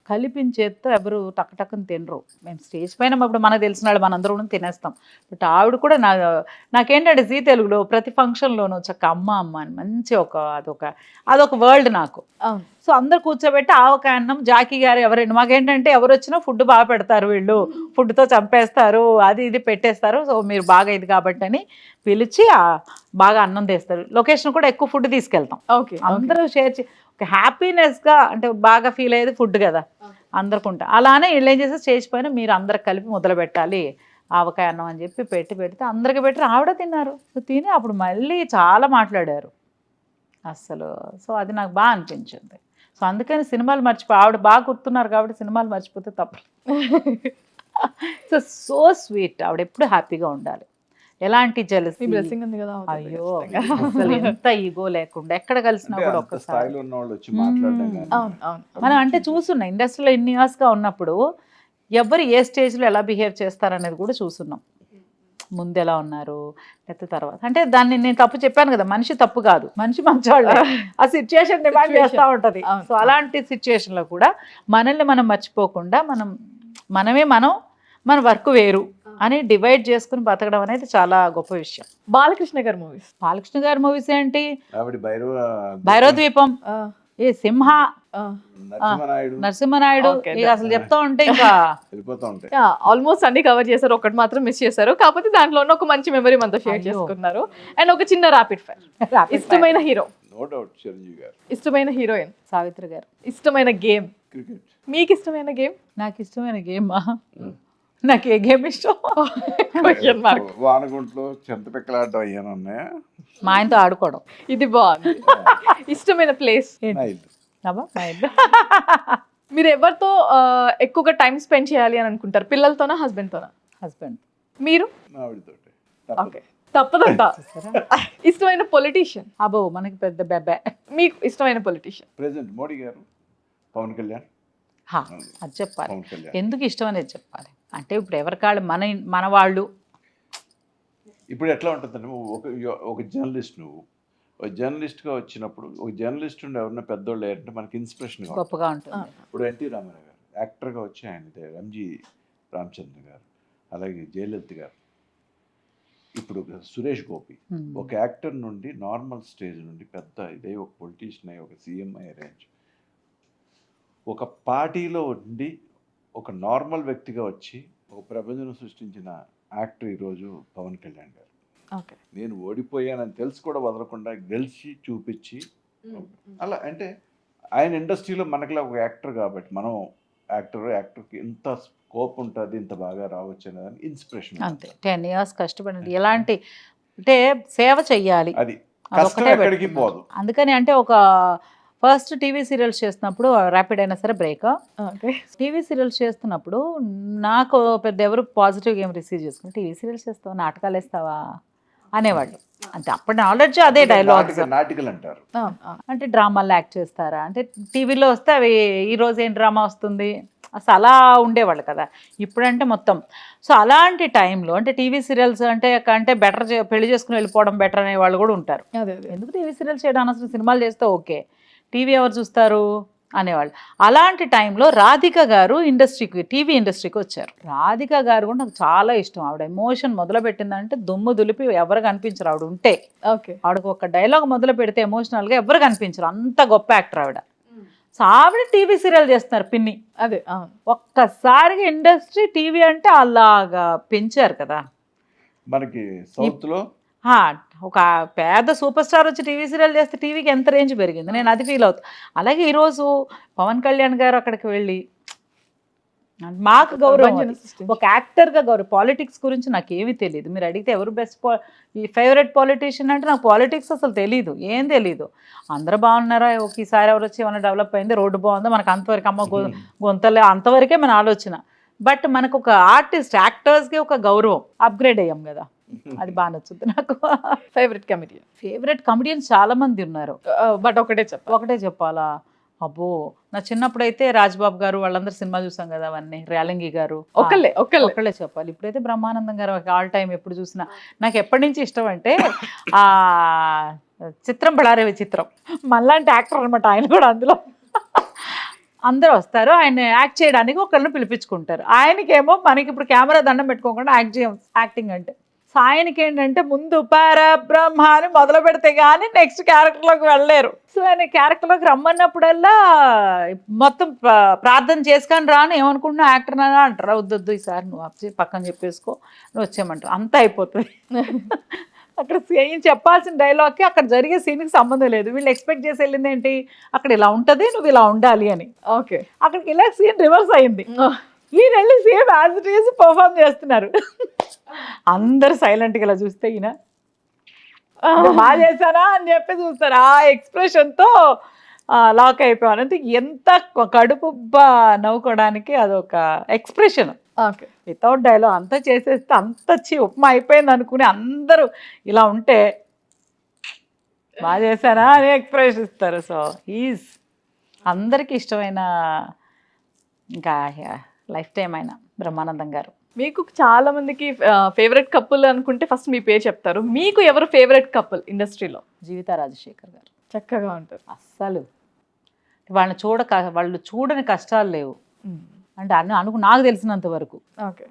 కలిపించేత్తో ఎవరు టక్కటక్కని తినరు. మేము స్టేజ్ పైన ఇప్పుడు మనకు తెలిసిన వాళ్ళు మనందరం తినేస్తాం. బట్ ఆవిడ కూడా నాకేంటంటే జీ తెలుగులో ప్రతి ఫంక్షన్లోనూ చక్క అమ్మ అమ్మ అని మంచి అదొక వరల్డ్ నాకు. సో అందరు కూర్చోబెట్టి ఆవకాయ అన్నం, జాకీ గారు ఎవరండి మాకేంటంటే ఎవరు వచ్చినా ఫుడ్ బాగా పెడతారు, వీళ్ళు ఫుడ్తో చంపేస్తారు, అది ఇది పెట్టేస్తారు, సో మీరు బాగా ఇది కాబట్టి అని పిలిచి బాగా అన్నం తెస్తారు. లొకేషన్ కూడా ఎక్కువ ఫుడ్ తీసుకెళ్తాం. అందరూ షేర్ ఒక హ్యాపీనెస్గా, అంటే బాగా ఫీల్ అయ్యేది ఫుడ్ కదా అందరికుంటా. అలానే వీళ్ళు ఏం చేస్తే స్టేజ్ పైన మీరు అందరికి కలిపి మొదలు పెట్టాలి ఆవకాయ అన్నం అని చెప్పి పెడితే అందరికి పెట్టి ఆవిడ తిన్నారు. తిని అప్పుడు మళ్ళీ చాలా మాట్లాడారు అసలు. సో అది నాకు బాగా అనిపించింది. సో అందుకని సినిమాలు ఆవిడ బాగా గుర్తున్నారు కాబట్టి సినిమాలు మర్చిపోతే తప్పలేదు. సో స్వీట్, ఆవిడ ఎప్పుడు హ్యాపీగా ఉండాలి, ఎలాంటి జెలసీ, అయ్యో అసలు ఎంత ఈగో లేకుండా ఎక్కడ కలిసినా కూడా ఒక్కసారి మనం అంటే చూస్తున్నాం ఇండస్ట్రీలో ఇన్ని ఇయర్స్గా ఉన్నప్పుడు ఎవరు ఏ స్టేజ్లో ఎలా బిహేవ్ చేస్తారనేది కూడా చూస్తున్నాం. ముందు ఎలా ఉన్నారు లేకపోతే తర్వాత, అంటే దాన్ని నేను తప్పు చెప్పాను కదా, మనిషి తప్పు కాదు, మనిషి మంచివాళ్ళు, ఆ సిచ్యుయేషన్ డిమాండ్ చేస్తూ ఉంటుంది. సో అలాంటి సిచ్యుయేషన్లో కూడా మనల్ని మనం మర్చిపోకుండా మన వర్క్ వేరు అని డివైడ్ చేసుకుని బతకడం అనేది చాలా గొప్ప విషయం. బాలకృష్ణ గారి మూవీస్ ఏంటి, భైరవ ద్వీపం, ఏ సింహ, నరసింహనాయుడు, అసలు చెప్తా ఉంటే ఇంకా ఆల్మోస్ట్ అన్ని కవర్ చేశారు, ఒకటి మాత్రం మిస్ చేశారు. కాకపోతే దాంట్లో ఒక మంచి మెమరీ మనతో షేర్ చేసుకున్నారు. అండ్ ఒక చిన్న ర్యాపిడ్ ఫైర్, ఇష్టమైన హీరో, ఇష్టమైన హీరోయిన్ సావిత్రి గారు, ఇష్టమైన గేమ్, మీకు ఇష్టమైన గేమ్? నాకు ఇష్టమైన గేమ్, నాకు ఏ గేమ్ ఇష్టం, వానగుంట్లో చింతపిక్కలాడడం అయ్యాను మా ఆయనతో ఆడుకోవడం. ఇది బాగుంది. ఇష్టమైన ప్లేస్? మీరు ఎవరితో ఎక్కువగా టైం స్పెండ్ చేయాలి అని అనుకుంటారు, పిల్లలతోనా హస్బెండ్తోనా? హస్బెండ్. మీరు? ఓకే, తప్పదంట. ఇష్టమైన పొలిటీషియన్? అబ్బో మనకి పెద్ద బెబ్బే. మీకు ఇష్టమైన పొలిటీషియన్? ప్రెసిడెంట్ మోడీ గారు, పవన్ కళ్యాణ్. అది చెప్పాలి, ఎందుకు ఇష్టం అనేది చెప్పాలి. అంటే ఇప్పుడు ఎవరికాళ్ళు మన వాళ్ళు. ఇప్పుడు ఎట్లా ఉంటుందంటే ఒక జర్నలిస్ట్, నువ్వు ఒక జర్నలిస్ట్గా వచ్చినప్పుడు ఒక జర్నలిస్ట్ ఉండి ఎవరన్నా పెద్దోళ్ళు ఏంటంటే మనకి ఇన్స్పిరేషన్ గొప్పగా ఉంటుంది. ఇప్పుడు ఎన్టీ రామారావు గారు యాక్టర్గా వచ్చి ఆయన, ఎంజి రామచంద్ర గారు, అలాగే జయలలిత గారు, ఇప్పుడు సురేష్ గోపి, ఒక యాక్టర్ నుండి నార్మల్ స్టేజ్ నుండి పెద్ద ఇదే ఒక పొలిటీషియన్ అయ్యి ఒక సీఎం అయ్యే రేంజ్, ఒక పార్టీలో ఉండి ఒక నార్మల్ వ్యక్తిగా వచ్చి ఒక ప్రపంచం సృష్టించిన యాక్టర్ ఈరోజు పవన్ కళ్యాణ్ గారు. నేను ఓడిపోయానని తెలిసి కూడా వదలకుండా గెలిచి చూపించి, అలా అంటే ఆయన ఇండస్ట్రీలో మనకిలా ఒక యాక్టర్ కాబట్టి మనం యాక్టర్కి ఇంత స్కోప్ ఉంటుంది, ఇంత బాగా రావచ్చు అనేదాన్ని ఇన్స్పిరేషన్. అంతే, 10 years కష్టపడండి, ఎలాంటి అంటే సేవ చెయ్యాలి, అది కష్టం ఎక్కడికి పోదు. అందుకని అంటే ఒక ఫస్ట్ టీవీ సీరియల్స్ చేస్తున్నప్పుడు, ర్యాపిడ్ అయినా సరే బ్రేక్, టీవీ సీరియల్స్ చేస్తున్నప్పుడు నాకు పెద్ద ఎవరు పాజిటివ్గా ఏం రిసీవ్ చేసుకుని, టీవీ సీరియల్స్ చేస్తావా, నాటకాలు వేస్తావా అనేవాళ్ళు. అంటే అప్పుడు నాలెడ్జ్ అదే డైలాగ్స్, నాటికలు అంటారు, అంటే డ్రామాలు యాక్ట్ చేస్తారా అంటే టీవీలో వస్తే అవి ఈరోజు ఏం డ్రామా వస్తుంది అసలు అలా ఉండేవాళ్ళు కదా. ఇప్పుడంటే మొత్తం. సో అలాంటి టైంలో అంటే టీవీ సీరియల్స్ అంటే బెటర్, పెళ్లి చేసుకుని వెళ్ళిపోవడం బెటర్ అనే వాళ్ళు కూడా ఉంటారు. ఎందుకు టీవీ సీరియల్స్ చేయడం, అనవసరం సినిమాలు చేస్తే ఓకే, టీవీ ఎవరు చూస్తారు అనేవాళ్ళు. అలాంటి టైంలో రాధిక గారు టీవీ ఇండస్ట్రీకి వచ్చారు. రాధిక గారు కూడా నాకు చాలా ఇష్టం. ఆవిడ ఎమోషన్ మొదలు పెట్టిందంటే దుమ్ము దులిపి ఎవరు కనిపించరు ఆవిడ ఉంటే. ఆవిడకు ఒక డైలాగ్ మొదలు పెడితే ఎమోషనల్గా ఎవరు కనిపించరు, అంత గొప్ప యాక్టర్ ఆవిడ. సో ఆవిడ టీవీ సీరియల్ చేస్తున్నారు పిన్ని. అదే ఒక్కసారిగా ఇండస్ట్రీ టీవీ అంటే అలాగా పెంచారు కదా మనకి సౌత్లో. ఒక పేద సూపర్ స్టార్ వచ్చి టీవీ సీరియల్ చేస్తే టీవీకి ఎంత రేంజ్ పెరిగింది, నేను అది ఫీల్ అవుతాను. అలాగే ఈరోజు పవన్ కళ్యాణ్ గారు అక్కడికి వెళ్ళి మాకు గౌరవం, ఒక యాక్టర్గా గౌరవం. పాలిటిక్స్ గురించి నాకు ఏమీ తెలియదు, మీరు అడిగితే ఎవరు బెస్ట్ ఈ ఫేవరెట్ పాలిటీషియన్ అంటే నాకు పాలిటిక్స్ అసలు తెలీదు, ఏం తెలీదు. అందరూ బాగున్నారా, ఒకసారి ఎవరు వచ్చి ఏమైనా డెవలప్ అయింది, రోడ్డు బాగుందో, మనకు అంతవరకు అమ్మ గొంతలే, అంతవరకే మన ఆలోచన. బట్ మనకు ఒక ఆర్టిస్ట్ యాక్టర్స్కి ఒక గౌరవం, అప్గ్రేడ్ అయ్యాం కదా, అది బాగా నచ్చుద్ది నాకు. ఫేవరెట్ కమెడియన్స్ చాలా మంది ఉన్నారు, బట్ ఒకటే చెప్పాలా, అబ్బో నా చిన్నప్పుడైతే రాజ్బాబు గారు వాళ్ళందరూ సినిమా చూసాం కదా, అవన్నీ ర్యాలంగి గారు, ఒకళ్ళే చెప్పాలి. ఇప్పుడైతే బ్రహ్మానందం గారు ఆల్ టైం ఎప్పుడు చూసినా. నాకు ఎప్పటి నుంచి ఇష్టం అంటే ఆ చిత్రం బళారే విచిత్రం, మళ్ళాంటి యాక్టర్ అనమాట ఆయన కూడా అందులో. అందరూ వస్తారు, ఆయన యాక్ట్ చేయడానికి ఒకళ్ళని పిలిపించుకుంటారు. ఆయనకేమో మనకి ఇప్పుడు కెమెరా దండం పెట్టుకోకుండా యాక్టింగ్ అంటే, సో ఆయనకి ఏంటంటే ముందు పరబ్రహ్మ అని మొదలు పెడితే కానీ నెక్స్ట్ క్యారెక్టర్లోకి వెళ్ళలేరు. సో ఆయన క్యారెక్టర్లోకి రమ్మన్నప్పుడల్లా మొత్తం ప్రార్థన చేసుకొని రాను, ఏమనుకుంటున్నా యాక్టర్ అని అంటారు. వద్దొద్దు ఈసారి నువ్వు అప్పు పక్కన చెప్పేసుకో, నువ్వు వచ్చేయమంటారు, అంతా అయిపోతుంది. అక్కడ ఏం చెప్పాల్సిన డైలాగ్కి అక్కడ జరిగే సీన్కి సంబంధం లేదు. వీళ్ళు ఎక్స్పెక్ట్ చేసి వెళ్ళింది ఏంటి, అక్కడ ఇలా ఉంటుంది నువ్వు ఇలా ఉండాలి అని. ఓకే. అక్కడికి ఇలా సీన్ రివర్స్ అయింది. ఈయన వెళ్ళి same as it is perform చేస్తున్నారు. అందరు సైలెంట్గా ఇలా చూస్తే ఈయన బాగా చేశారా అని చెప్పి చూస్తారు. ఆ ఎక్స్ప్రెషన్తో లాక్ అయిపోయాను. అంటే ఎంత కడుపు నవ్వుకోవడానికి అదొక ఎక్స్ప్రెషన్. ఓకే. వితౌట్ డైలాగ్ అంతా చేసేస్తే అంత ఉప్మా అయిపోయింది అనుకుని అందరూ ఇలా ఉంటే బాగా చేశారా అని ఎక్స్ప్రెషన్ ఇస్తారు. సో ఈజ్ అందరికీ ఇష్టమైన ఇంకా లైఫ్ టైం అయిన బ్రహ్మానందం గారు. మీకు చాలా మందికి ఫేవరెట్ కపుల్ అనుకుంటే ఫస్ట్ మీ పేరు చెప్తారు. మీకు ఎవరు ఫేవరెట్ కపుల్ ఇండస్ట్రీలో? జీవిత రాజశేఖర్ గారు. చక్కగా ఉంటారు అస్సలు వాళ్ళు చూడని కష్టాలు లేవు అంటే నాకు తెలిసినంత వరకు. ఓకే.